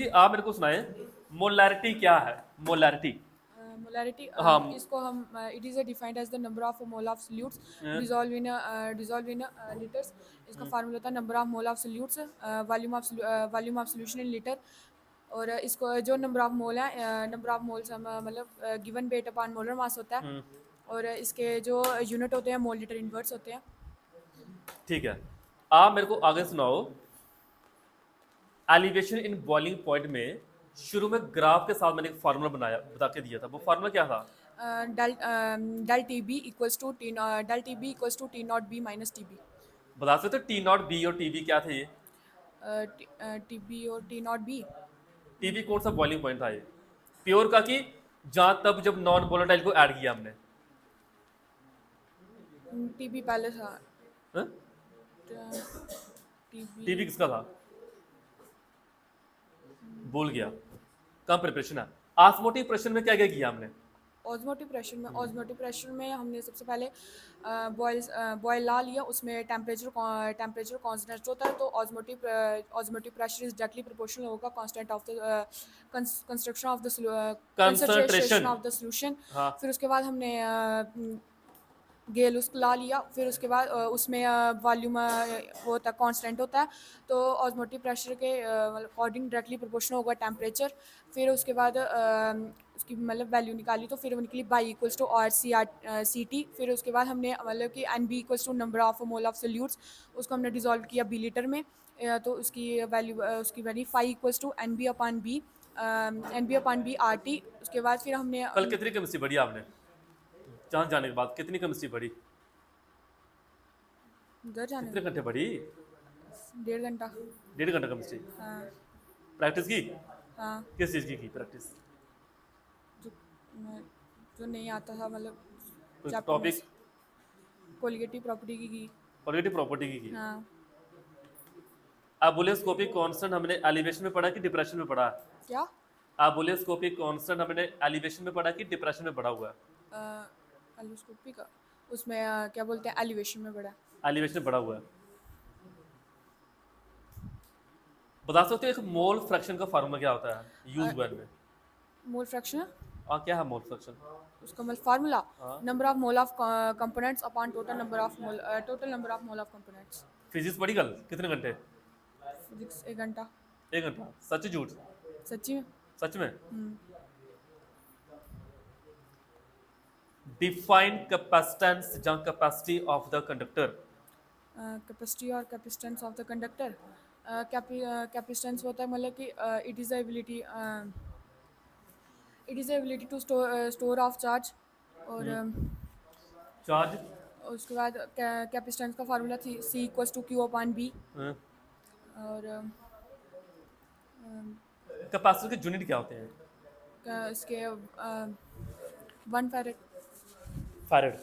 कि आप मेरे को सुनाएं, मोलैरिटी क्या है? मोलैरिटी। मोलारिटी हाँ। इसको हम it is defined as the number of mole of solutes hmm, dissolve in litres. इसका हम्म, फार्मूला होता है number of mole of solutes volume of solution in litre. और इसको जो नंबर ऑफ मोल है, नंबर ऑफ मोल्स हम मतलब given weight upon molar mass होता है। हम्म, और इसके जो यूनिट होते हैं मोल लीटर इनवर्ट्स होते हैं। ठीक है। आप मेरे को आगे सुनाओ, एलिवेशन इन बॉइलिंग पॉइंट में शुरू में ग्राफ के साथ मैंने एक फार्मूला बनाया, बता के दिया था, वो फार्मूला क्या था? Del del T B equals to T del T B equals to T not B minus T B. बता सकते हो टी नॉट बी और टी बी क्या थे ये? टी बी और T not B. T B कौन सा बॉइलिंग पॉइंट था ये? प्योर का कि जहां तब जब नॉन वोलेटाइल को ऐड किया हमने? टी बी पहले था। टी बी टी बी किसका था? भूल गया। कम प्रिपरेशन है। ऑस्मोटिक प्रेशर में क्या क्या किया हमने? ऑस्मोटिक प्रेशर में हमने सबसे पहले बॉयल ला लिया। उसमें टेम्परेचर कांस्टेंट होता है, तो osmotic pressure is directly proportional होगा constant of the construction of the concentration concentration. Of the solution. हाँ। फिर उसके बाद हमने गेल उसको ला लिया। फिर उसके बाद उसमें वॉल्यूम वो होता है कांस्टेंट होता है, तो ऑस्मोटिक प्रेशर के अकॉर्डिंग डायरेक्टली प्रोपोर्शनल होगा टेम्परेचर। फिर उसके बाद उसकी मतलब वैल्यू निकाली, तो फिर वो निकली by equals to C T. फिर उसके बाद हमने मतलब कि N B equals to number of mole of solutes, उसको हमने डिजोल्व किया बी लीटर में। तो उसकी value five equals to N B upon B R T. उसके बाद फिर हमने कल कितनी केमिस्ट्री पढ़ी आपने? जहां जाने के बाद कितनी केमिस्ट्री पढ़ी? उधर जाने कितने घंटे पढ़ी? 1.5 घंटा। 1.5 घंटा केमिस्ट्री। हाँ। प्रैक्टिस की? हाँ। किस चीज की प्रैक्टिस? जो जो नहीं आता था मतलब कोई चैप्टर में टॉपिक? से कोलिगेटिव प्रॉपर्टी की। पॉलिटिव प्रॉपर्टी की? हाँ। आप बोले स्कोपिक कांस्टेंट हमने एलिवेशन में पढ़ा कि डिप्रेशन में पढ़ा? क्या? आप बोले स्कोपिक कांस्टेंट हमने एलिवेशन में पढ़ा कि डिप्रेशन में पढ़ा हुआ है? एलोस्कोपी का उसमें क्या बोलते हैं एलिवेशन में पढ़ा। एलिवेशन में पढ़ा हुआ है। बता सकते हो एक मोल फ्रैक्शन का फार्मूला क्या होता है यूज हुआ इनमें? मोल फ्रैक्शन हाँ, क्या है मोल फ्रैक्शन? उसका मतलब फार्मूला हाँ। Number of mole of components upon total number of mole of components. Physics पढ़ी कल कितने घंटे? फिजिक्स 1 घंटा। 1 घंटा? सच झूठ? सच्ची में। सच में? डिफाइन कैपेसिटेंस जहां capacity of the conductor. Capacity और capacitance of the conductor. Capacitance होता है मतलब कि it is ability to store of charge. और चार्ज। उसके बाद कैपेसिटेंस का फार्मूला थी C equals to Q upon B. और कैपेसिटर के यूनिट क्या होते हैं? इसके 1 फैरेड। फैरेड।